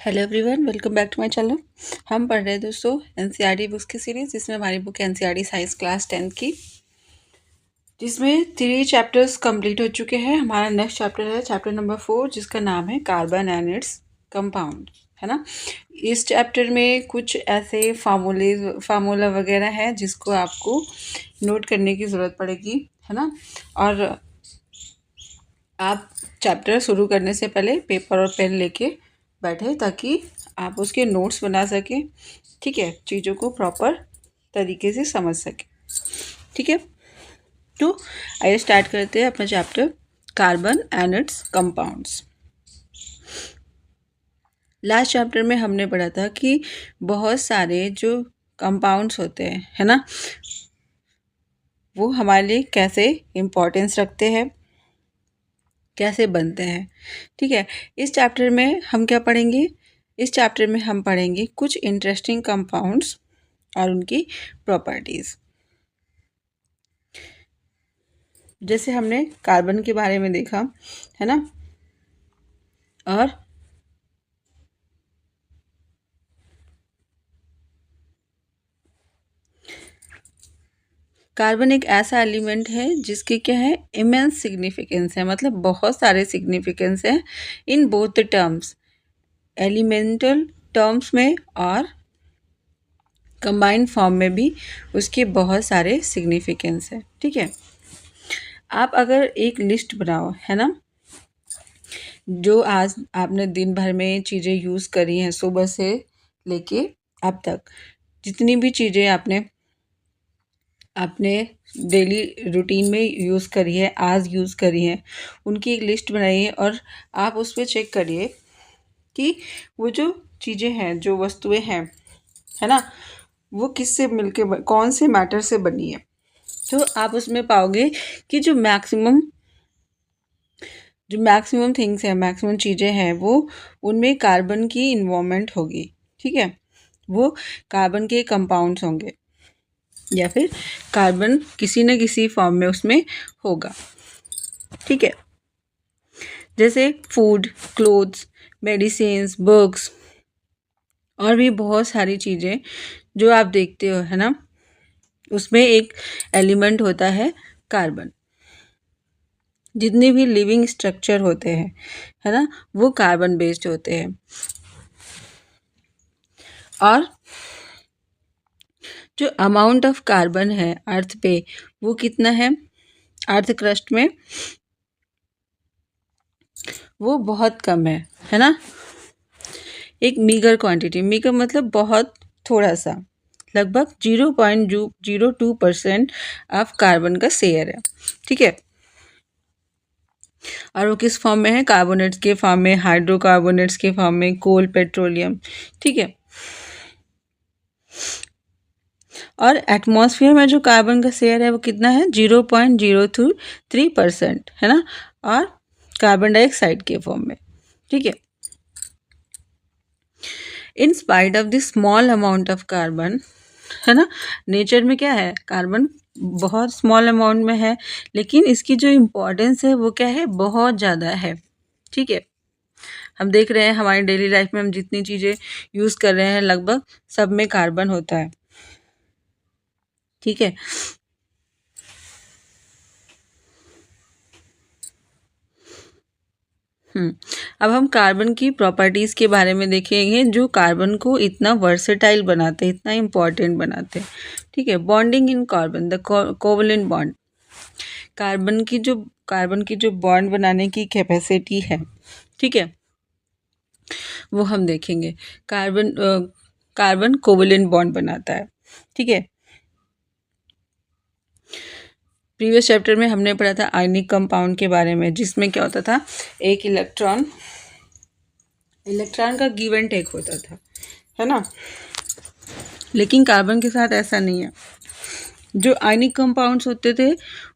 Hello everyone, welcome back to my channel. हम पढ़ रहे हैं दोस्तों एनसीईआरटी बुक्स की सीरीज, जिसमें हमारी बुक है एनसीईआरटी साइंस क्लास 10 की, जिसमें 3 चैप्टर्स कंप्लीट हो चुके हैं। हमारा नेक्स्ट चैप्टर है चैप्टर नंबर 4, जिसका नाम है कार्बन एंड इट्स कंपाउंड, है ना। इस चैप्टर में कुछ ऐसे फार्मूला वगैरह है जिसको आपको नोट करने की ज़रूरत पड़ेगी, है ना। और आप चैप्टर शुरू करने से पहले पेपर और पेन लेके बैठे, ताकि आप उसके नोट्स बना सकें, ठीक है, चीज़ों को प्रॉपर तरीके से समझ सकें, ठीक है। तो आइए स्टार्ट करते हैं अपना chapter carbon and it's compounds. Last chapter में हमने पढ़ा था कि बहुत सारे जो कंपाउंड्स होते हैं, है ना, वो हमारे लिए कैसे इम्पोर्टेंस रखते हैं, कैसे बनते हैं, ठीक है। इस चैप्टर में हम क्या पढ़ेंगे? इस चैप्टर में हम पढ़ेंगे कुछ इंटरेस्टिंग कंपाउंड्स और उनकी प्रॉपर्टीज़। जैसे हमने कार्बन के बारे में देखा, है ना, और कार्बन एक ऐसा एलिमेंट है जिसके क्या है, इमेंस सिग्निफिकेंस है, मतलब बहुत सारे सिग्निफिकेंस है in both the terms, elemental terms में और कंबाइंड फॉर्म में भी उसके बहुत सारे सिग्निफिकेंस है, ठीक है। आप अगर एक लिस्ट बनाओ, है ना, जो आज आपने दिन भर में चीज़ें यूज़ करी हैं, सुबह से लेके अब तक जितनी भी चीज़ें आपने अपने डेली रूटीन में यूज़ करी है, आज यूज़ करी है, उनकी एक लिस्ट बनाइए और आप उस पर चेक करिए कि वो जो चीज़ें हैं, जो वस्तुएं हैं, है ना, वो किससे मिलके कौन से मैटर से बनी है। तो आप उसमें पाओगे कि जो मैक्सिमम थिंग्स हैं, मैक्सिमम चीज़ें हैं, वो उनमें कार्बन की इन्वॉल्वमेंट होगी, ठीक है। वो कार्बन के कंपाउंड्स होंगे या फिर कार्बन किसी न किसी फॉर्म में उसमें होगा, ठीक है। जैसे फूड, क्लोथ्स, मेडिसिन्स, बुक्स और भी बहुत सारी चीज़ें जो आप देखते हो, है ना, उसमें एक एलिमेंट होता है कार्बन। जितने भी लिविंग स्ट्रक्चर होते हैं, है ना, वो कार्बन बेस्ड होते हैं। और जो अमाउंट ऑफ कार्बन है अर्थ पे, वो कितना है अर्थ क्रस्ट में, वो बहुत कम है ना। एक मीगर क्वांटिटी, मीगर मतलब बहुत थोड़ा सा, लगभग 0.02% ऑफ कार्बन का शेयर है, ठीक है। और वो किस फॉर्म में है? कार्बोनेट्स के फॉर्म में, हाइड्रोकार्बोनेट्स के फॉर्म में, कोल, पेट्रोलियम, ठीक है। और एटमॉस्फेयर में जो कार्बन का शेयर है वो कितना है? 0.023%, है ना, और कार्बन डाइऑक्साइड के फॉर्म में, ठीक है। In spite of the small amount of carbon, है ना, नेचर में क्या है, कार्बन बहुत स्मॉल अमाउंट में है, लेकिन इसकी जो इम्पोर्टेंस है वो क्या है, बहुत ज़्यादा है, ठीक है। हम देख रहे हैं हमारी डेली लाइफ में हम जितनी चीज़ें यूज़ कर रहे हैं, लगभग सब में कार्बन होता है, ठीक है। अब हम कार्बन की प्रॉपर्टीज़ के बारे में देखेंगे, जो कार्बन को इतना वर्सेटाइल बनाते हैं, इतना इम्पॉर्टेंट बनाते हैं, ठीक है। Bonding in carbon, the covalent bond, carbon की जो बॉन्ड बनाने की कैपेसिटी है, ठीक है, वो हम देखेंगे। कार्बन कोवलेंट बॉन्ड बनाता है, ठीक है। प्रीवियस चैप्टर में हमने पढ़ा था आयनिक कंपाउंड के बारे में, जिसमें क्या होता था, एक इलेक्ट्रॉन का गिव एंड टेक होता था, है ना। लेकिन कार्बन के साथ ऐसा नहीं है। जो आयनिक कंपाउंड्स होते थे,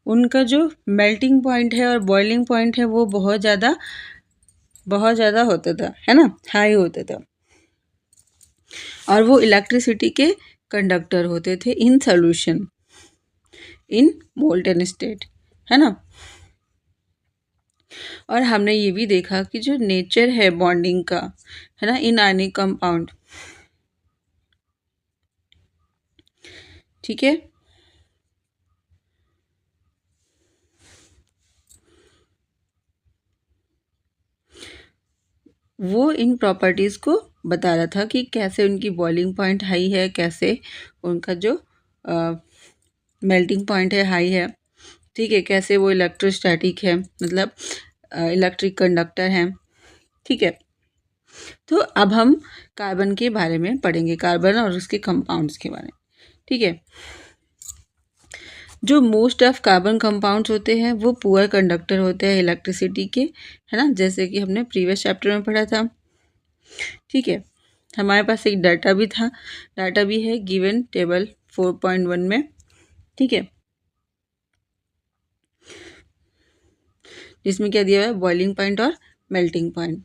उनका जो मेल्टिंग पॉइंट है और बॉइलिंग पॉइंट है, वो बहुत ज़्यादा होता था, है ना, हाई होता था। और वो इलेक्ट्रिसिटी के कंडक्टर होते थे in solution, in molten state, है ना। और हमने ये भी देखा कि जो नेचर है बॉन्डिंग का, है ना, इन आयनिक कंपाउंड, ठीक है, वो इन प्रॉपर्टीज़ को बता रहा था कि कैसे उनकी बॉइलिंग पॉइंट हाई है, कैसे उनका जो मेल्टिंग पॉइंट है हाई है, ठीक है, कैसे वो इलेक्ट्रोस्टैटिक है, मतलब इलेक्ट्रिक कंडक्टर हैं, ठीक है। तो अब हम कार्बन के बारे में पढ़ेंगे, कार्बन और उसके कंपाउंड्स के बारे में, ठीक है। जो मोस्ट ऑफ कार्बन कंपाउंड्स होते हैं वो पुअर कंडक्टर होते हैं इलेक्ट्रिसिटी के, है ना, जैसे कि हमने प्रीवियस चैप्टर में पढ़ा था, ठीक है। हमारे पास एक डाटा भी था, डाटा भी है गिवन टेबल 4.1 में, ठीक है, जिसमें क्या दिया हुआ है, बॉइलिंग पॉइंट और मेल्टिंग पॉइंट।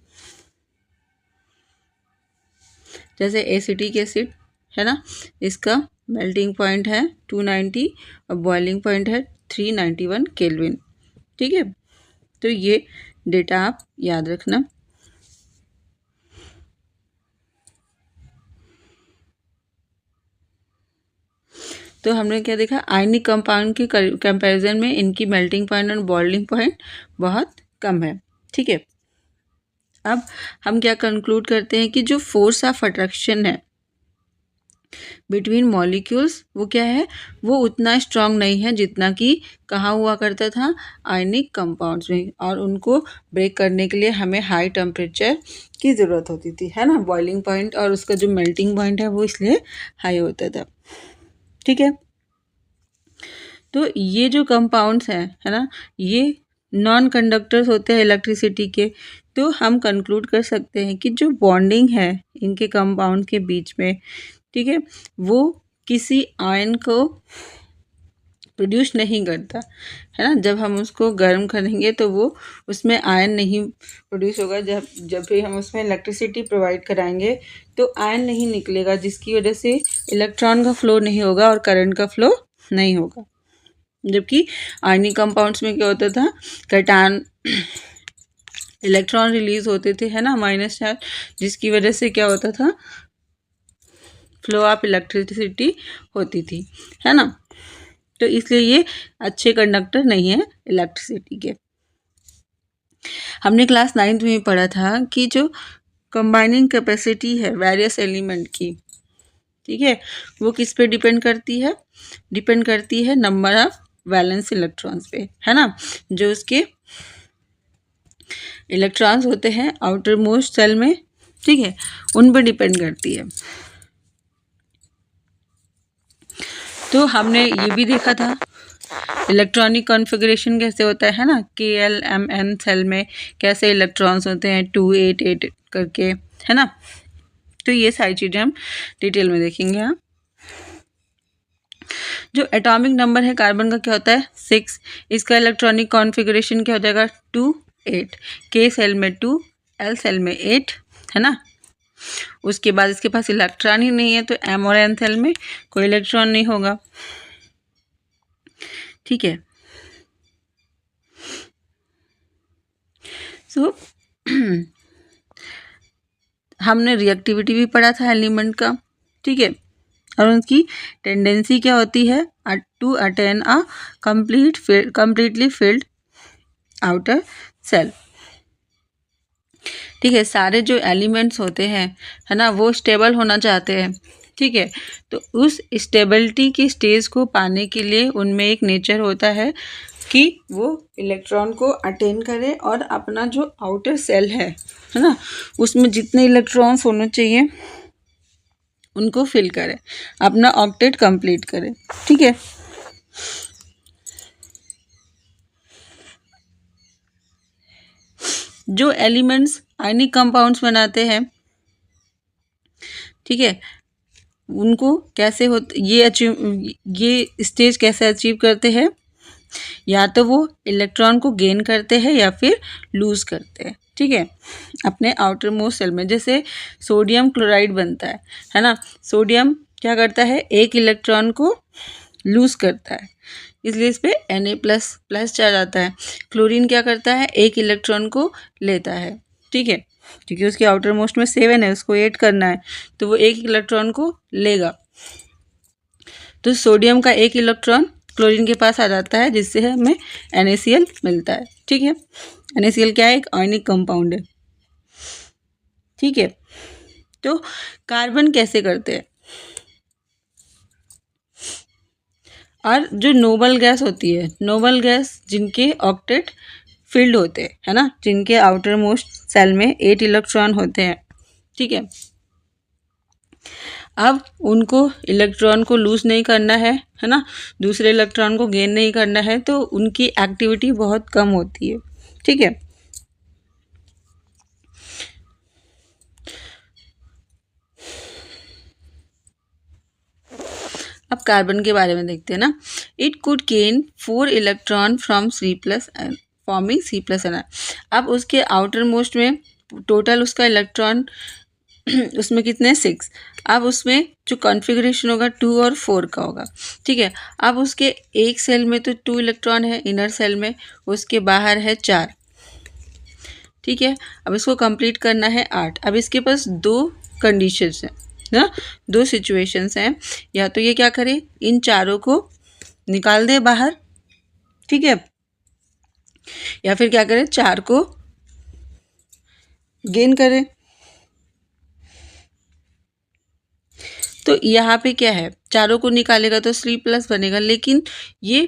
जैसे एसिटिक एसिड है ना, इसका मेल्टिंग पॉइंट है 290 और बॉइलिंग पॉइंट है 391 केल्विन, ठीक है। तो ये डेटा आप याद रखना। तो हमने क्या देखा, आयनिक कंपाउंड के कंपैरिजन में इनकी मेल्टिंग पॉइंट और बॉइलिंग पॉइंट बहुत कम है, ठीक है। अब हम क्या कंक्लूड करते हैं कि जो फोर्स ऑफ अट्रैक्शन है बिटवीन मॉलिक्यूल्स वो क्या है, वो उतना स्ट्रांग नहीं है जितना कि कहाँ हुआ करता था, आयनिक कंपाउंड्स में, और उनको ब्रेक करने के लिए हमें हाई टेम्परेचर की ज़रूरत होती थी, है ना। बॉइलिंग पॉइंट और उसका जो मेल्टिंग पॉइंट है वो इसलिए हाई होता था, ठीक है। तो ये जो कंपाउंड्स हैं, है ना, ये नॉन कंडक्टर्स होते हैं इलेक्ट्रिसिटी के। तो हम कंक्लूड कर सकते हैं कि जो बॉन्डिंग है इनके कंपाउंड के बीच में, ठीक है, वो किसी आयन को प्रोड्यूस नहीं करता, है ना। जब हम उसको गर्म करेंगे तो वो उसमें आयन नहीं प्रोड्यूस होगा। जब भी हम उसमें इलेक्ट्रिसिटी प्रोवाइड कराएंगे तो आयन नहीं निकलेगा, जिसकी वजह से इलेक्ट्रॉन का फ्लो नहीं होगा और करंट का फ्लो नहीं होगा। जबकि आयनिक कंपाउंड्स में क्या होता था, कैटायन इलेक्ट्रॉन रिलीज होते थे, है ना, माइनस चार्ज, जिसकी वजह से क्या होता था, फ्लो ऑफ इलेक्ट्रिसिटी होती थी, है ना। तो इसलिए ये अच्छे कंडक्टर नहीं है इलेक्ट्रिसिटी के। हमने क्लास 9th में पढ़ा था कि जो कंबाइनिंग कैपेसिटी है वेरियस एलिमेंट की, ठीक है, वो किस पे डिपेंड करती है, डिपेंड करती है नंबर ऑफ वैलेंस इलेक्ट्रॉन्स पे, है ना। जो उसके इलेक्ट्रॉन्स होते हैं आउटर मोस्ट सेल में, ठीक है, उन पर डिपेंड करती है। तो हमने ये भी देखा था इलेक्ट्रॉनिक कॉन्फ़िगरेशन कैसे होता है ना, KLMN सेल में कैसे इलेक्ट्रॉन्स होते हैं 288 करके, है ना। तो ये सारी चीज़ें हम डिटेल में देखेंगे। हाँ, जो एटॉमिक नंबर है कार्बन का क्या होता है 6, इसका इलेक्ट्रॉनिक कॉन्फ़िगरेशन क्या हो जाएगा 2 8, K सेल में 2, L सेल में 8, है ना। उसके बाद इसके पास इलेक्ट्रॉन ही नहीं है तो M और N सेल में कोई इलेक्ट्रॉन नहीं होगा, ठीक है। सो हमने रिएक्टिविटी भी पढ़ा था एलिमेंट का, ठीक है, और उनकी टेंडेंसी क्या होती है to attain a completely filled outer cell, ठीक है। सारे जो एलिमेंट्स होते हैं, है ना, वो स्टेबल होना चाहते हैं, ठीक है। तो उस स्टेबिलिटी की स्टेज को पाने के लिए उनमें एक नेचर होता है कि वो इलेक्ट्रॉन को अटेन करे और अपना जो आउटर सेल है ना, उसमें जितने इलेक्ट्रॉन्स होने चाहिए उनको फिल करे, अपना ऑक्टेट कंप्लीट करे, ठीक है। जो एलिमेंट्स आयनिक कंपाउंड्स बनाते हैं, ठीक है, उनको कैसे ये स्टेज कैसे अचीव करते हैं, या तो वो इलेक्ट्रॉन को गेन करते हैं या फिर लूज करते हैं, ठीक है, अपने आउटर मोस्ट सेल में। जैसे सोडियम क्लोराइड बनता है ना, सोडियम क्या करता है, एक इलेक्ट्रॉन को लूज करता है, इसलिए इस पे Na++ चार्ज आता है। क्लोरीन क्या करता है, एक इलेक्ट्रॉन को लेता है, ठीक है, क्योंकि उसके आउटर मोस्ट में 7 है, उसको 8 करना है, तो वो एक इलेक्ट्रॉन को लेगा। तो सोडियम का एक इलेक्ट्रॉन क्लोरीन के पास आ जाता है, जिससे हमें NaCl मिलता है, ठीक है। NaCl क्या है, एक आयनिक कंपाउंड है, ठीक है। तो कार्बन कैसे करते हैं, और जो नोबल गैस होती है, नोबल गैस जिनके ऑक्टेट फिल्ड होते हैं, है ना, जिनके आउटर मोस्ट सेल में 8 इलेक्ट्रॉन होते हैं, ठीक है। अब उनको इलेक्ट्रॉन को लूज नहीं करना है ना, दूसरे इलेक्ट्रॉन को गेन नहीं करना है, तो उनकी एक्टिविटी बहुत कम होती है, ठीक है। अब कार्बन के बारे में देखते हैं ना। It could gain 4 electron from C+, forming C+Ni। अब उसके आउटर मोस्ट में टोटल उसका इलेक्ट्रॉन उसमें कितने, 6। अब उसमें जो कॉन्फ़िगरेशन होगा 2 और 4 का होगा, ठीक है। अब उसके एक सेल में तो 2 इलेक्ट्रॉन है, इनर सेल में, उसके बाहर है 4, ठीक है। अब इसको कंप्लीट करना है 8। अब इसके पास 2 कंडीशंस हैं ना, 2 सिचुएशंस हैं, या तो ये क्या करे, इन चारों को निकाल दे बाहर, ठीक है, या फिर क्या करे, 4 को गेन करे। तो यहाँ पे क्या है, चारों को निकालेगा तो C+ बनेगा, लेकिन ये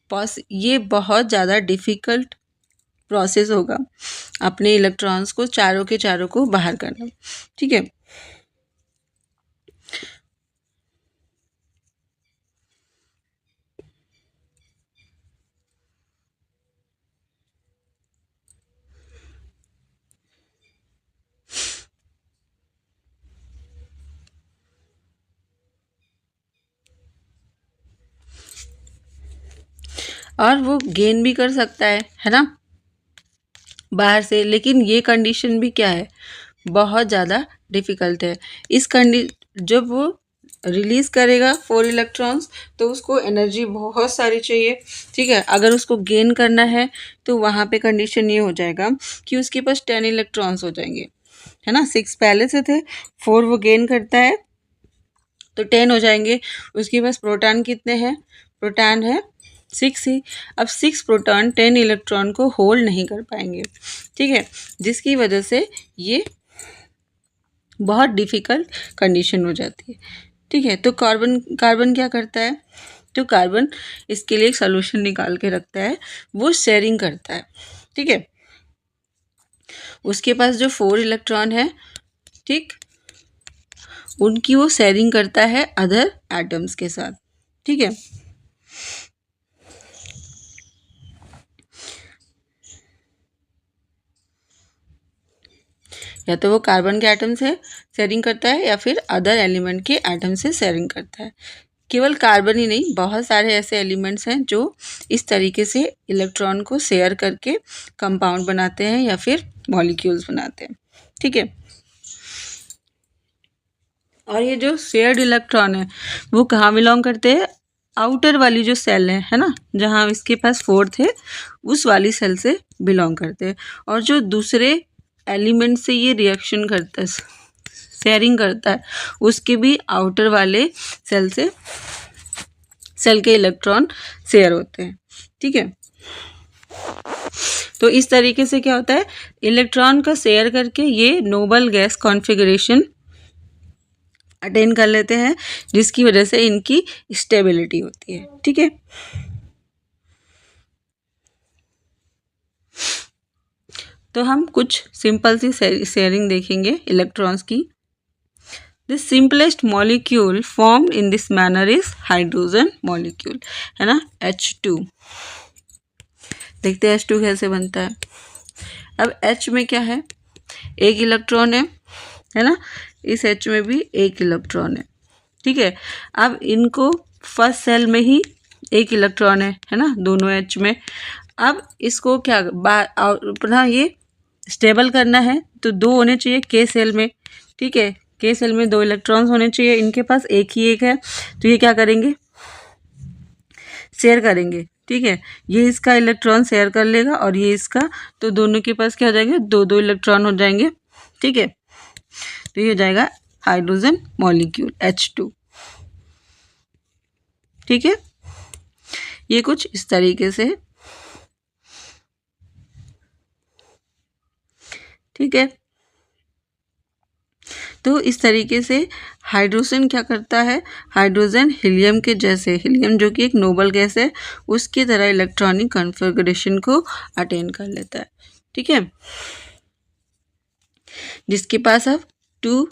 बहुत ज़्यादा डिफ़िकल्ट प्रोसेस होगा अपने इलेक्ट्रॉन्स को चारों के चारों को बाहर करना, ठीक है। और वो गेन भी कर सकता है ना, बाहर से, लेकिन ये कंडीशन भी क्या है, बहुत ज़्यादा डिफ़िकल्ट है। जब वो रिलीज़ करेगा 4 इलेक्ट्रॉन्स, तो उसको एनर्जी बहुत सारी चाहिए, ठीक है। अगर उसको गेन करना है तो वहाँ पे कंडीशन ये हो जाएगा कि उसके पास 10 इलेक्ट्रॉन्स हो जाएंगे, है ना। 6 पहले से थे, 4 वो गेन करता है तो 10 हो जाएंगे। उसके पास प्रोटॉन कितने हैं, प्रोटॉन है 6 ही। अब 6 प्रोटॉन 10 इलेक्ट्रॉन को होल्ड नहीं कर पाएंगे, ठीक है, जिसकी वजह से ये बहुत डिफ़िकल्ट कंडीशन हो जाती है, ठीक है। तो कार्बन क्या करता है, तो कार्बन इसके लिए एक सोल्यूशन निकाल के रखता है, वो शेयरिंग करता है, ठीक है। उसके पास जो 4 इलेक्ट्रॉन है, ठीक, उनकी वो शेयरिंग करता है अदर एटम्स के साथ, ठीक है। या तो वो कार्बन के एटम से शेयरिंग करता है या फिर अदर एलिमेंट के एटम से शेयरिंग करता है। केवल कार्बन ही नहीं, बहुत सारे ऐसे एलिमेंट्स हैं जो इस तरीके से इलेक्ट्रॉन को शेयर करके कंपाउंड बनाते हैं या फिर मॉलिक्यूल्स बनाते हैं, ठीक है। और ये जो शेयर्ड इलेक्ट्रॉन है वो कहाँ बिलोंग करते हैं, आउटर वाली जो सेल है ना, जहाँ इसके पास 4 थे, उस वाली सेल से बिलोंग करते हैं। और जो दूसरे एलिमेंट से ये रिएक्शन करता है, शेयरिंग करता है, उसके भी आउटर वाले सेल से, सेल के इलेक्ट्रॉन शेयर होते हैं, ठीक है। तो इस तरीके से क्या होता है, इलेक्ट्रॉन का शेयर करके ये नोबल गैस कॉन्फ़िगरेशन अटेन कर लेते हैं, जिसकी वजह से इनकी स्टेबिलिटी होती है, ठीक है। तो हम कुछ सिंपल सी शेयरिंग देखेंगे इलेक्ट्रॉन्स की। The simplest molecule formed in this manner is hydrogen molecule, है ना, H2। देखते हैं H2 कैसे बनता है। अब H में क्या है, एक इलेक्ट्रॉन है ना, इस H में भी एक इलेक्ट्रॉन है, ठीक है। अब इनको फर्स्ट सेल में ही एक इलेक्ट्रॉन है ना, दोनों H में। अब इसको क्या अपना ये स्टेबल करना है, तो 2 होने चाहिए K सेल में, ठीक है। K सेल में 2 इलेक्ट्रॉन्स होने चाहिए, इनके पास एक ही एक है, तो ये क्या करेंगे, शेयर करेंगे, ठीक है। ये इसका इलेक्ट्रॉन शेयर कर लेगा और ये इसका, तो दोनों के पास क्या हो जाएगा, दो दो इलेक्ट्रॉन हो जाएंगे, ठीक है। तो ये हो जाएगा हाइड्रोजन मॉलिक्यूल H2, ठीक है। ये कुछ इस तरीके से, ठीक है। तो इस तरीके से हाइड्रोजन क्या करता है, हाइड्रोजन हीलियम के जैसे, हीलियम जो कि एक नोबल गैस है, उसकी तरह इलेक्ट्रॉनिक कॉन्फ़िगरेशन को अटेन कर लेता है, ठीक है। जिसके पास अब 2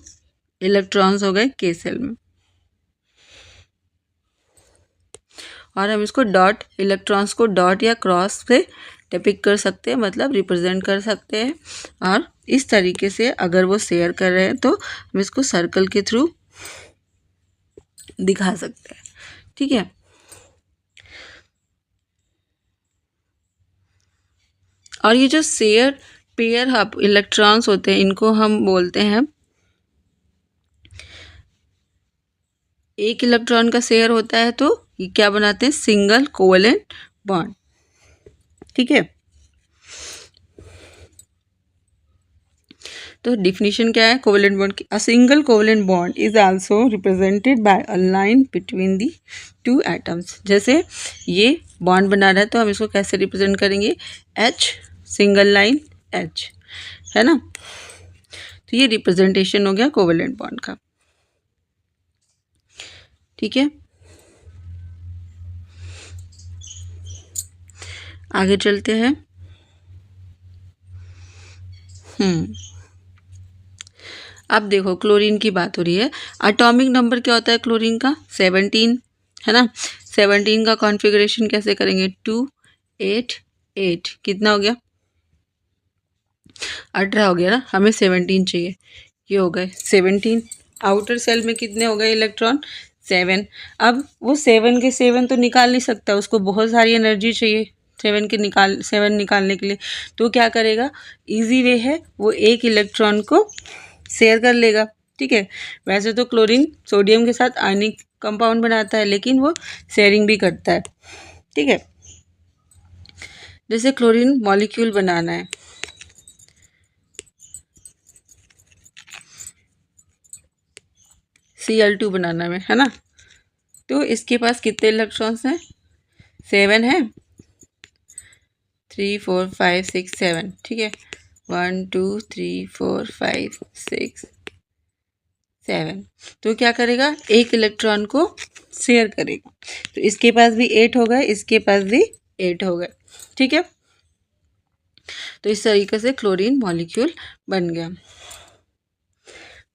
इलेक्ट्रॉन्स हो गए K सेल में, और हम इसको डॉट, इलेक्ट्रॉन्स को डॉट या क्रॉस से डिपिक्ट कर सकते हैं, मतलब रिप्रेजेंट कर सकते हैं। और इस तरीके से अगर वो शेयर कर रहे हैं तो हम इसको सर्कल के थ्रू दिखा सकते हैं, ठीक है। और ये जो शेयर पेयर ऑफ इलेक्ट्रॉन्स होते हैं, इनको हम बोलते हैं, एक इलेक्ट्रॉन का शेयर होता है तो ये क्या बनाते हैं, सिंगल कोवेलेंट बॉन्ड, ठीक है। तो डिफिनीशन क्या है कोवेलेंट बॉन्ड की, a single covalent bond is also represented by a line between the 2 atoms. जैसे ये बॉन्ड बना रहा है तो हम इसको कैसे रिप्रेजेंट करेंगे, H, सिंगल लाइन H, है ना। तो ये रिप्रेजेंटेशन हो गया कोवेलेंट बॉन्ड का, ठीक है। आगे चलते हैं। अब देखो क्लोरीन की बात हो रही है, एटॉमिक नंबर क्या होता है क्लोरीन का, 17, है ना। 17 का कॉन्फ़िगरेशन कैसे करेंगे, 2 8 8, कितना हो गया, 18 हो गया ना, हमें 17 चाहिए, ये हो गए 17। आउटर सेल में कितने हो गए इलेक्ट्रॉन, 7। अब वो 7 के 7 तो निकाल नहीं सकता, उसको बहुत सारी एनर्जी चाहिए 7 निकालने के लिए। तो क्या करेगा, इजी वे है, वो एक इलेक्ट्रॉन को शेयर कर लेगा, ठीक है। वैसे तो क्लोरीन सोडियम के साथ आयनिक कंपाउंड बनाता है, लेकिन वो शेयरिंग भी करता है, ठीक है। जैसे क्लोरीन मॉलिक्यूल बनाना है, Cl2 बनाना है ना, तो इसके पास कितने इलेक्ट्रॉन्स हैं, 7 है, 3 4 5 6 7, ठीक है। 1 2 3 4 5 6 7। तो क्या करेगा, एक इलेक्ट्रॉन को शेयर करेगा। तो इसके पास भी 8 हो गए, इसके पास भी 8 हो गए, ठीक है। तो इस तरीके से क्लोरीन मॉलिक्यूल बन गया।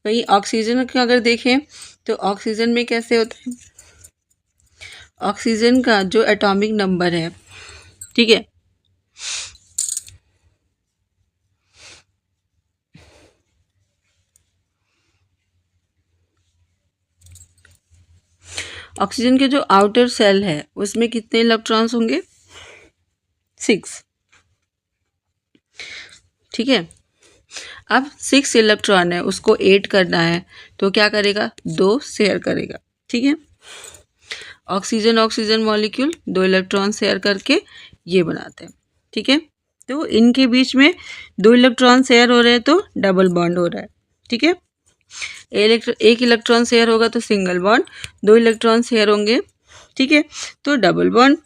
वही ऑक्सीजन का अगर देखें तो ऑक्सीजन में कैसे होता है, ऑक्सीजन का जो एटॉमिक नंबर है, ठीक है, ऑक्सीजन के जो आउटर सेल है उसमें कितने इलेक्ट्रॉन्स होंगे, 6, ठीक है। अब 6 इलेक्ट्रॉन है, उसको 8 करना है, तो क्या करेगा, 2 शेयर करेगा, ठीक है। Oxygen oxygen molecule 2 electron share करके ये बनाते हैं, ठीक है। तो इनके बीच में 2 इलेक्ट्रॉन शेयर हो रहे हैं तो डबल बॉन्ड हो रहा है, ठीक है। एक इलेक्ट्रॉन शेयर होगा तो सिंगल बॉन्ड, 2 इलेक्ट्रॉन शेयर होंगे, ठीक है, तो डबल बॉन्ड।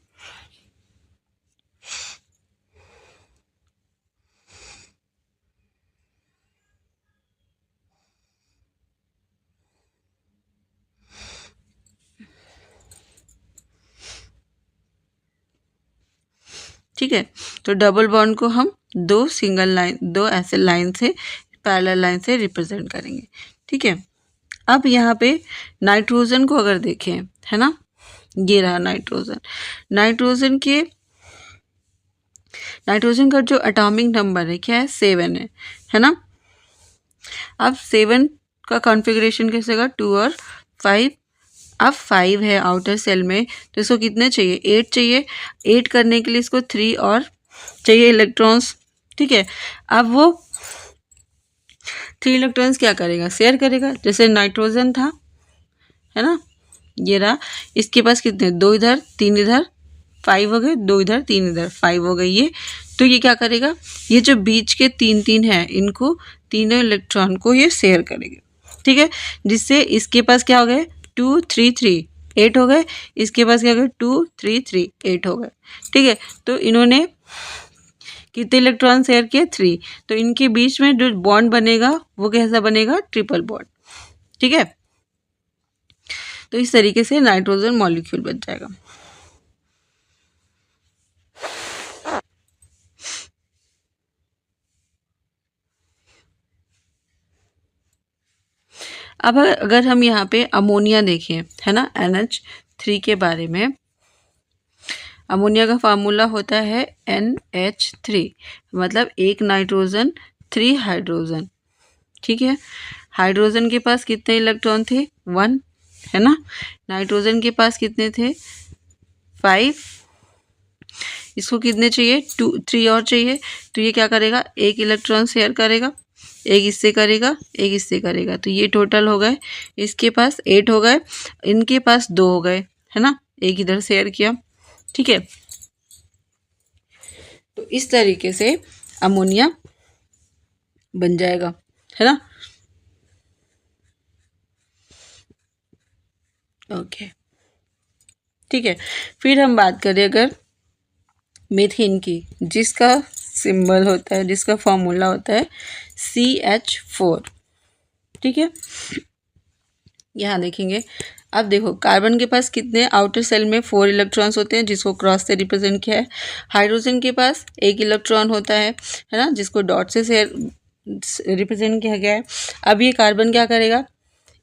ठीक है, तो डबल बॉन्ड को हम 2 सिंगल लाइन, 2 ऐसे लाइन से, पैरेलल लाइन से रिप्रेजेंट करेंगे, ठीक है। अब यहाँ पे नाइट्रोजन को अगर देखें, है ना, ये रहा नाइट्रोजन। नाइट्रोजन का जो एटॉमिक नंबर है क्या है, 7 है ना। अब 7 का कॉन्फ़िगरेशन कैसे होगा, 2 और 5। अब 5 है आउटर सेल में, तो इसको कितने चाहिए, 8 चाहिए। 8 करने के लिए इसको 3 और चाहिए इलेक्ट्रॉन्स, ठीक है। अब वो 3 इलेक्ट्रॉन्स क्या करेगा, शेयर करेगा, जैसे नाइट्रोजन था, है ना, ये रहा, इसके पास कितने, 2 इधर 3 इधर 5 हो गए, 2 इधर 3 इधर, 5 हो गई ये। तो ये क्या करेगा, ये जो बीच के 3 है इनको तीनों इलेक्ट्रॉन को ये शेयर करेंगे, ठीक है। जिससे इसके पास क्या हो गए 2 3 3 8 हो गए, इसके पास क्या हो गए 2 3 3 8 हो गए, ठीक है। तो इन्होंने कितने इलेक्ट्रॉन शेयर किए 3। तो इनके बीच में जो बॉन्ड बनेगा वो कैसा बनेगा, ट्रिपल बॉन्ड, ठीक है। तो इस तरीके से नाइट्रोजन मॉलिक्यूल बन जाएगा। अब अगर हम यहाँ पे अमोनिया देखें, है ना, NH3 के बारे में, अमोनिया का फार्मूला होता है NH3, मतलब 1 नाइट्रोजन 3 हाइड्रोजन, ठीक है। हाइड्रोजन के पास कितने इलेक्ट्रॉन थे 1, है ना। नाइट्रोजन के पास कितने थे 5, इसको कितने चाहिए 2 3 और चाहिए। तो ये क्या करेगा, 1 इलेक्ट्रॉन शेयर करेगा, एक इससे करेगा, एक इससे करेगा, तो ये टोटल हो गए, इसके पास 8 हो गए, इनके पास 2 हो गए, है ना, एक इधर शेयर किया, ठीक है। तो इस तरीके से अमोनिया बन जाएगा, है ना। ओके, ठीक है। फिर हम बात करें अगर मीथेन की, जिसका सिंबल होता है, जिसका फॉर्मूला होता है CH4, ठीक है। यहाँ देखेंगे, अब देखो कार्बन के पास कितने आउटर सेल में 4 इलेक्ट्रॉन्स होते हैं, जिसको क्रॉस से रिप्रेजेंट किया है। हाइड्रोजन के पास 1 इलेक्ट्रॉन होता है ना, जिसको डॉट से रिप्रेजेंट किया गया है। अब ये कार्बन क्या करेगा,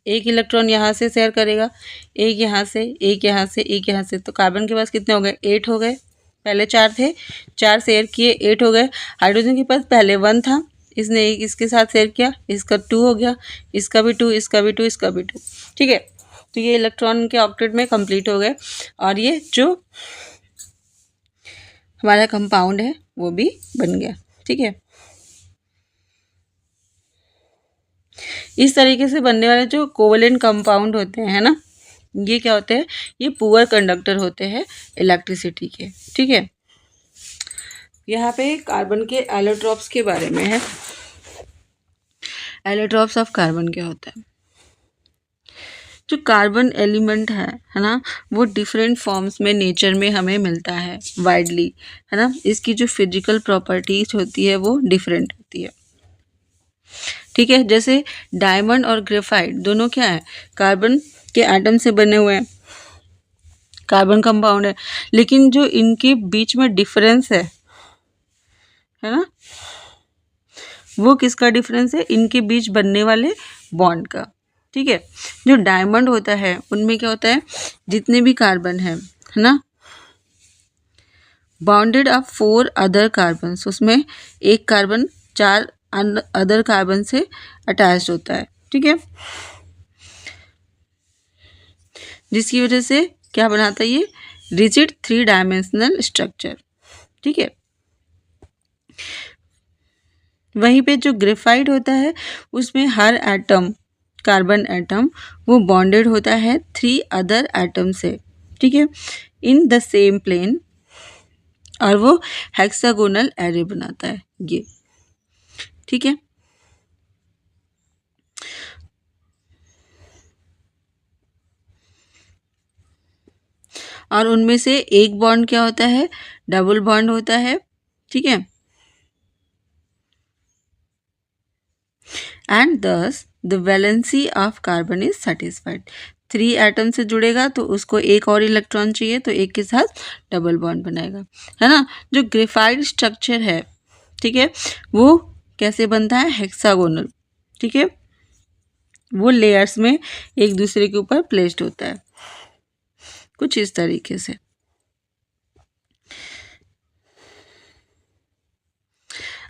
1 इलेक्ट्रॉन यहाँ से शेयर करेगा, एक यहाँ से, एक यहाँ से, एक यहाँ से। तो कार्बन के पास कितने हो गए 8 हो गए, पहले 4 थे, 4 शेयर किए 8 हो गए। हाइड्रोजन के पास पहले 1 था, इसने एक इसके साथ शेयर किया, इसका 2 हो गया, इसका भी 2, इसका भी 2, इसका भी 2, ठीक है। तो ये इलेक्ट्रॉन के ऑक्टेट में कंप्लीट हो गए, और ये जो हमारा कंपाउंड है वो भी बन गया, ठीक है। इस तरीके से बनने वाले जो कोवेलेंट कंपाउंड होते हैं, है ना, ये क्या होते हैं, ये पुअर कंडक्टर होते हैं इलेक्ट्रिसिटी के, ठीक है। यहाँ पे कार्बन के एलोट्रॉप्स के बारे में है। एलोट्रॉप्स ऑफ कार्बन क्या होता है, जो कार्बन एलिमेंट है ना, वो डिफरेंट फॉर्म्स में नेचर में हमें मिलता है वाइडली, है ना। इसकी जो फिजिकल प्रॉपर्टीज होती है वो डिफरेंट होती है, ठीक है। जैसे डायमंड और ग्रेफाइट दोनों क्या है, कार्बन के एटम से बने हुए हैं, कार्बन कंपाउंड है, लेकिन जो इनके बीच में डिफरेंस है ना, वो किसका डिफरेंस है, इनके बीच बनने वाले बॉन्ड का, ठीक है। जो डायमंड होता है उनमें क्या होता है, जितने भी कार्बन है ना, बाउंडेड ऑफ 4 अदर कार्बन, उसमें एक कार्बन 4 अदर कार्बन से अटैच्ड होता है, ठीक है। जिसकी वजह से क्या बनाता है, ये रिजिड 3 डायमेंशनल स्ट्रक्चर, ठीक है। वहीं पे जो ग्रेफाइट होता है उसमें हर एटम, कार्बन एटम, वो बॉन्डेड होता है 3 अदर एटम से, ठीक है, इन द सेम प्लेन, और वो हेक्सागोनल एरे बनाता है ये, ठीक है। और उनमें से एक बॉन्ड क्या होता है, डबल बॉन्ड होता है, ठीक है। एंड दस the valency of carbon is satisfied. 3 atom से जुड़ेगा तो उसको एक और इलेक्ट्रॉन चाहिए, तो एक के साथ डबल बॉन्ड बनाएगा, है ना। जो ग्रेफाइट स्ट्रक्चर है, ठीक है, वो कैसे बनता है, हेक्सागोनल, ठीक है। वो लेयर्स में एक दूसरे के ऊपर प्लेस्ड होता है, कुछ इस तरीके से।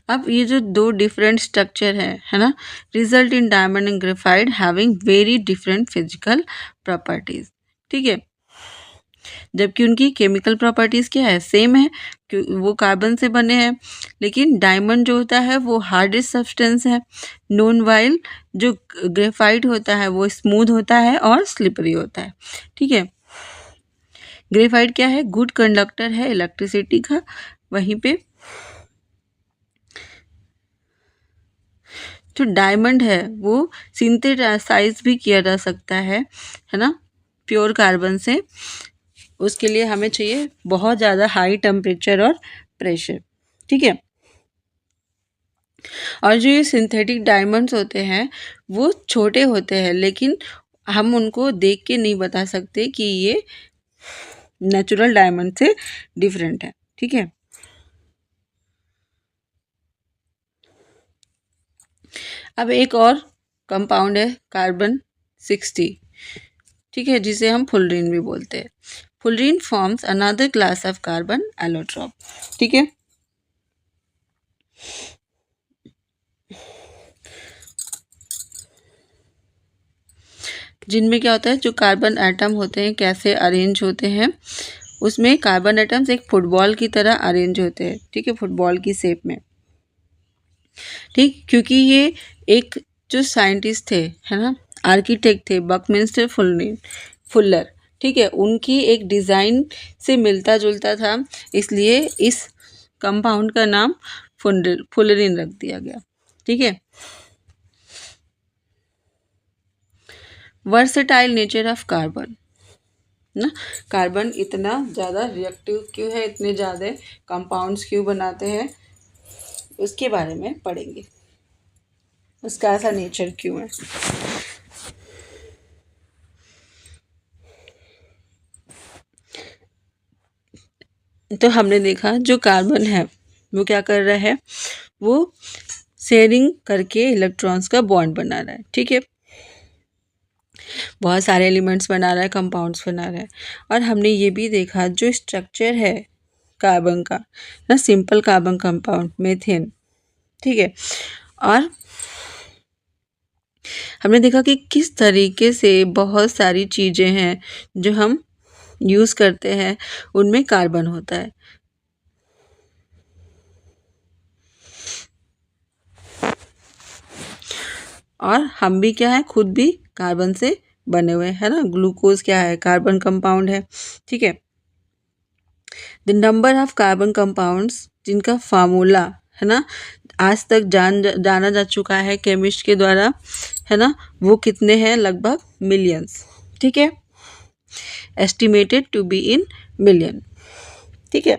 अब ये जो 2 डिफरेंट स्ट्रक्चर है ना, result in diamond and graphite having very different physical properties, ठीक है। जबकि उनकी केमिकल प्रॉपर्टीज क्या है, सेम है, वो कार्बन से बने हैं, लेकिन डायमंड जो होता है वो हार्डेस्ट सब्सटेंस है, नॉन वाइल जो ग्रेफाइट होता है वो स्मूथ होता है और स्लिपरी होता है, ठीक है। ग्रेफाइट क्या है? गुड कंडक्टर है इलेक्ट्रिसिटी का। वहीं पे जो डायमंड है वो सिंथेसाइज भी किया जा सकता है ना, प्योर कार्बन से। उसके लिए हमें चाहिए बहुत ज़्यादा हाई टेम्परेचर और प्रेशर, ठीक है। और जो ये सिंथेटिक डायमंड्स होते हैं वो छोटे होते हैं, लेकिन हम उनको देख के नहीं बता सकते कि ये नेचुरल डायमंड से डिफरेंट है, ठीक है। अब एक और कंपाउंड है कार्बन 60, ठीक है, जिसे हम फुलरीन भी बोलते हैं। Fullerene forms another class of carbon allotrope, ठीक है। जिनमें क्या होता है, जो कार्बन एटम होते हैं कैसे अरेंज होते हैं, उसमें कार्बन एटम्स एक फुटबॉल की तरह अरेंज होते हैं, ठीक है, फुटबॉल की शेप में, ठीक। क्योंकि ये एक जो साइंटिस्ट थे, है ना, आर्किटेक्ट थे, बकमिंस्टर फुलर, ठीक है, उनकी एक डिज़ाइन से मिलता जुलता था, इसलिए इस कंपाउंड का नाम फुलरिन रख दिया गया, ठीक है। वर्सेटाइल नेचर ऑफ कार्बन ना, कार्बन इतना ज़्यादा रिएक्टिव क्यों है, इतने ज़्यादा कंपाउंड्स क्यों बनाते हैं, उसके बारे में पढ़ेंगे, उसका ऐसा नेचर क्यों है। तो हमने देखा जो कार्बन है वो क्या कर रहा है, वो शेयरिंग करके इलेक्ट्रॉन्स का बॉन्ड बना रहा है, ठीक है, बहुत सारे एलिमेंट्स बना रहा है, कंपाउंड्स बना रहा है। और हमने ये भी देखा जो स्ट्रक्चर है कार्बन का ना, सिंपल कार्बन कंपाउंड मीथेन, ठीक है। और हमने देखा कि किस तरीके से बहुत सारी चीज़ें हैं जो हम यूज़ करते हैं उनमें कार्बन होता है। और हम भी क्या है, खुद भी कार्बन से बने हुए हैं ना, ग्लूकोज क्या है, कार्बन कंपाउंड है, ठीक है। The number of carbon compounds जिनका फार्मूला है ना आज तक जाना जा चुका है केमिस्ट के द्वारा, है ना, वो कितने हैं, लगभग मिलियंस, ठीक है, estimated to be in million, ठीक है।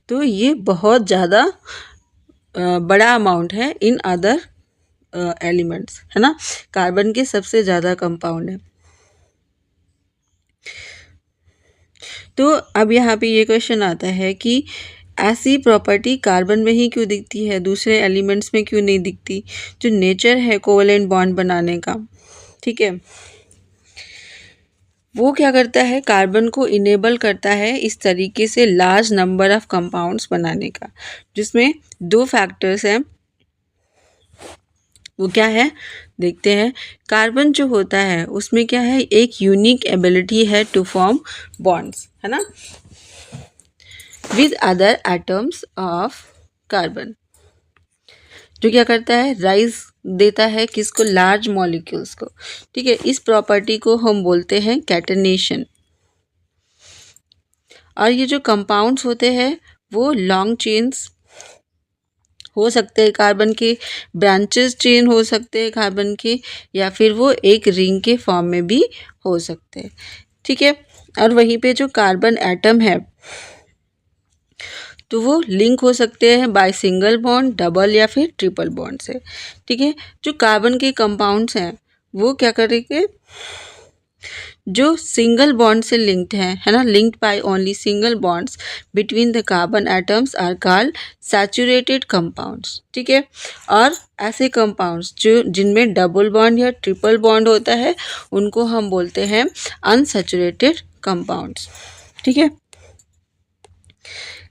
तो ये बहुत ज़्यादा बड़ा अमाउंट है इन अदर एलिमेंट्स, है ना, कार्बन के सबसे ज़्यादा कंपाउंड है। तो अब यहाँ पे ये क्वेश्चन आता है कि ऐसी प्रॉपर्टी कार्बन में ही क्यों दिखती है, दूसरे एलिमेंट्स में क्यों नहीं दिखती, जो नेचर है कोवेलेंट बॉन्ड बनाने का, ठीक है, वो क्या करता है, कार्बन को इनेबल करता है इस तरीके से लार्ज नंबर ऑफ कंपाउंड्स बनाने का, जिसमें दो फैक्टर्स हैं, वो क्या है देखते हैं। कार्बन जो होता है उसमें क्या है, एक यूनिक एबिलिटी है टू फॉर्म बॉन्ड्स, है ना, with other atoms of carbon, जो क्या करता है, राइज देता है किसको, लार्ज मॉलिक्यूल्स को, ठीक है। इस प्रॉपर्टी को हम बोलते हैं कैटनेशन। और ये जो कंपाउंड्स होते हैं वो लॉन्ग चेन्स हो सकते हैं कार्बन के, ब्रांचेस चेन हो सकते हैं कार्बन के, या फिर वो एक रिंग के फॉर्म में भी हो सकते हैं, ठीक है। और वहीं पे जो कार्बन एटम है तो वो लिंक हो सकते हैं बाय सिंगल बॉन्ड, डबल या फिर ट्रिपल बॉन्ड से, ठीक है। जो कार्बन के कंपाउंड्स हैं वो क्या करेंगे, जो सिंगल बॉन्ड से लिंक्ड है ना, linked by only single bonds between the carbon atoms are called saturated compounds, ठीक है। और ऐसे कंपाउंड्स जो जिनमें डबल बॉन्ड या ट्रिपल बॉन्ड होता है उनको हम बोलते हैं अनसैचुरेटेड कंपाउंड्स, ठीक है।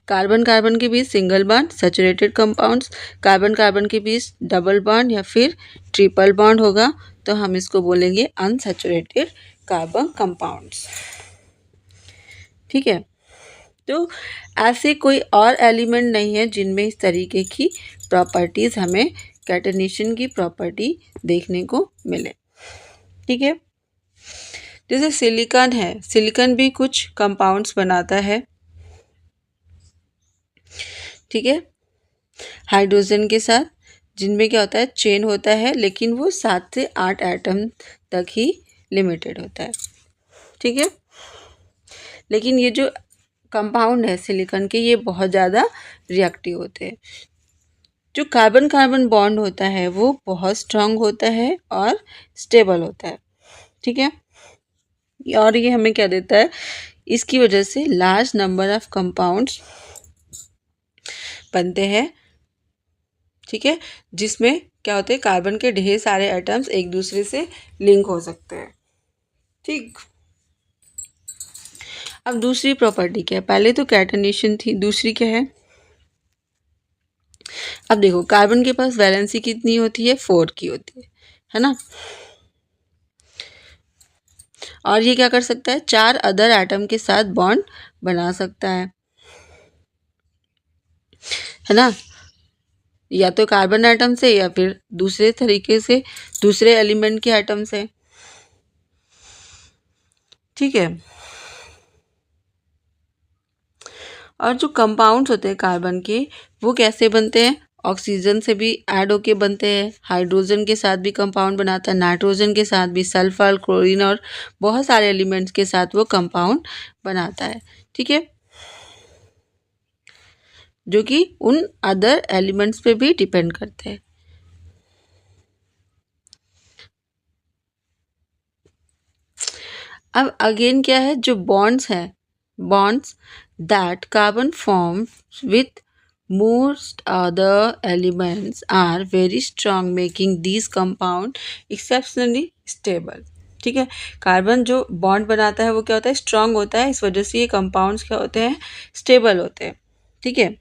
कार्बन कार्बन के बीच single bond saturated compounds, carbon carbon के बीच डबल बॉन्ड या फिर ट्रिपल बॉन्ड होगा तो हम इसको बोलेंगे अनसैचुरेटेड कार्बन कंपाउंड्स, ठीक है। तो ऐसे कोई और एलिमेंट नहीं है जिनमें इस तरीके की प्रॉपर्टीज़ हमें कैटनेशन की प्रॉपर्टी देखने को मिले, ठीक है। जैसे सिलिकॉन है, सिलिकॉन भी कुछ कंपाउंड्स बनाता है, ठीक है, हाइड्रोजन के साथ, जिनमें क्या होता है चेन होता है, लेकिन वो 7 से 8 एटम तक ही लिमिटेड होता है, ठीक है। लेकिन ये जो कंपाउंड है सिलिकॉन के, ये बहुत ज़्यादा रिएक्टिव होते हैं। जो कार्बन कार्बन बॉन्ड होता है वो बहुत स्ट्रांग होता है और स्टेबल होता है, ठीक है। और ये हमें क्या देता है, इसकी वजह से लार्ज नंबर ऑफ कंपाउंड्स बनते हैं, ठीक है, जिसमें क्या होते हैं कार्बन के ढेर सारे एटम्स एक दूसरे से लिंक हो सकते हैं, ठीक। अब दूसरी प्रॉपर्टी क्या है, पहले तो कैटनेशन थी, दूसरी क्या है, अब देखो कार्बन के पास वैलेंसी कितनी होती है, 4 की होती है ना। और ये क्या कर सकता है, 4 अदर एटम के साथ बॉन्ड बना सकता है ना, या तो कार्बन एटम से या फिर दूसरे तरीके से दूसरे एलिमेंट के एटम से, ठीक है। और जो कंपाउंड्स होते हैं कार्बन के, वो कैसे बनते हैं, ऑक्सीजन से भी ऐड होके बनते हैं, हाइड्रोजन के साथ भी कंपाउंड बनाता है, नाइट्रोजन के साथ भी, सल्फर, क्लोरीन और बहुत सारे एलिमेंट्स के साथ वो कंपाउंड बनाता है, ठीक है, जो कि उन अदर एलिमेंट्स पे भी डिपेंड करते हैं। अब अगेन क्या है, जो बॉन्ड्स है, bonds that carbon form with most other elements are very strong, making these compound exceptionally stable, ठीक है। कार्बन जो बॉन्ड बनाता है वो क्या होता है, स्ट्रांग होता है, इस वजह से ये कंपाउंड्स क्या होते हैं, स्टेबल होते हैं, ठीक है।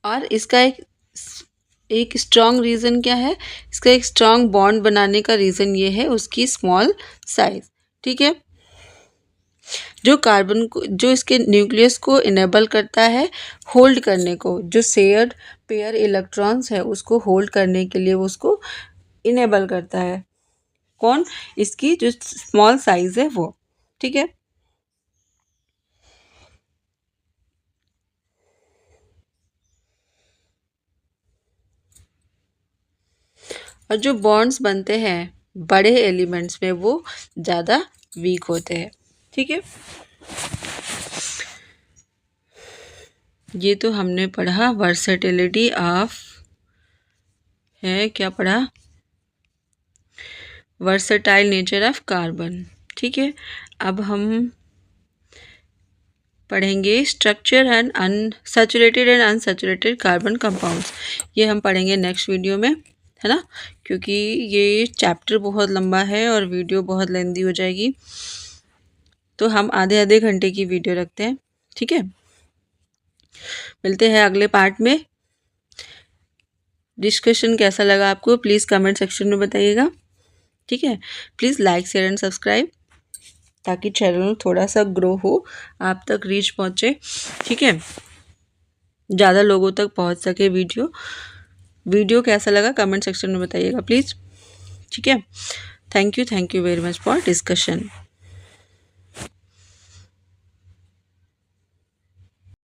और इसका एक स्ट्रॉन्ग रीज़न क्या है, इसका एक स्ट्रॉन्ग बॉन्ड बनाने का रीज़न ये है उसकी स्मॉल साइज, ठीक है। जो कार्बन को, जो इसके न्यूक्लियस को इनेबल करता है होल्ड करने को, जो शेयर्ड पेयर इलेक्ट्रॉन्स है उसको होल्ड करने के लिए वो उसको इनेबल करता है, कौन, इसकी जो स्मॉल साइज है वो, ठीक है। और जो बॉन्ड्स बनते हैं बड़े एलिमेंट्स में वो ज़्यादा वीक होते हैं, ठीक है। ये तो हमने पढ़ा वर्सेटिलिटी ऑफ, है क्या पढ़ा, वर्सेटाइल नेचर ऑफ कार्बन, ठीक है। अब हम पढ़ेंगे structure and unsaturated and unsaturated carbon compounds, ये हम पढ़ेंगे नेक्स्ट वीडियो में, है ना, क्योंकि ये चैप्टर बहुत लंबा है और वीडियो बहुत लेंदी हो जाएगी, तो हम आधे आधे घंटे की वीडियो रखते हैं, ठीक है। मिलते हैं अगले पार्ट में। डिस्कशन कैसा लगा आपको प्लीज़ कमेंट सेक्शन में बताइएगा, ठीक है। Please like share and subscribe ताकि चैनल थोड़ा सा ग्रो हो, आप तक रीच पहुँचे, ठीक है, ज़्यादा लोगों तक पहुँच सके वीडियो कैसा लगा कमेंट सेक्शन में बताइएगा प्लीज़, ठीक है। Thank you very much for discussion.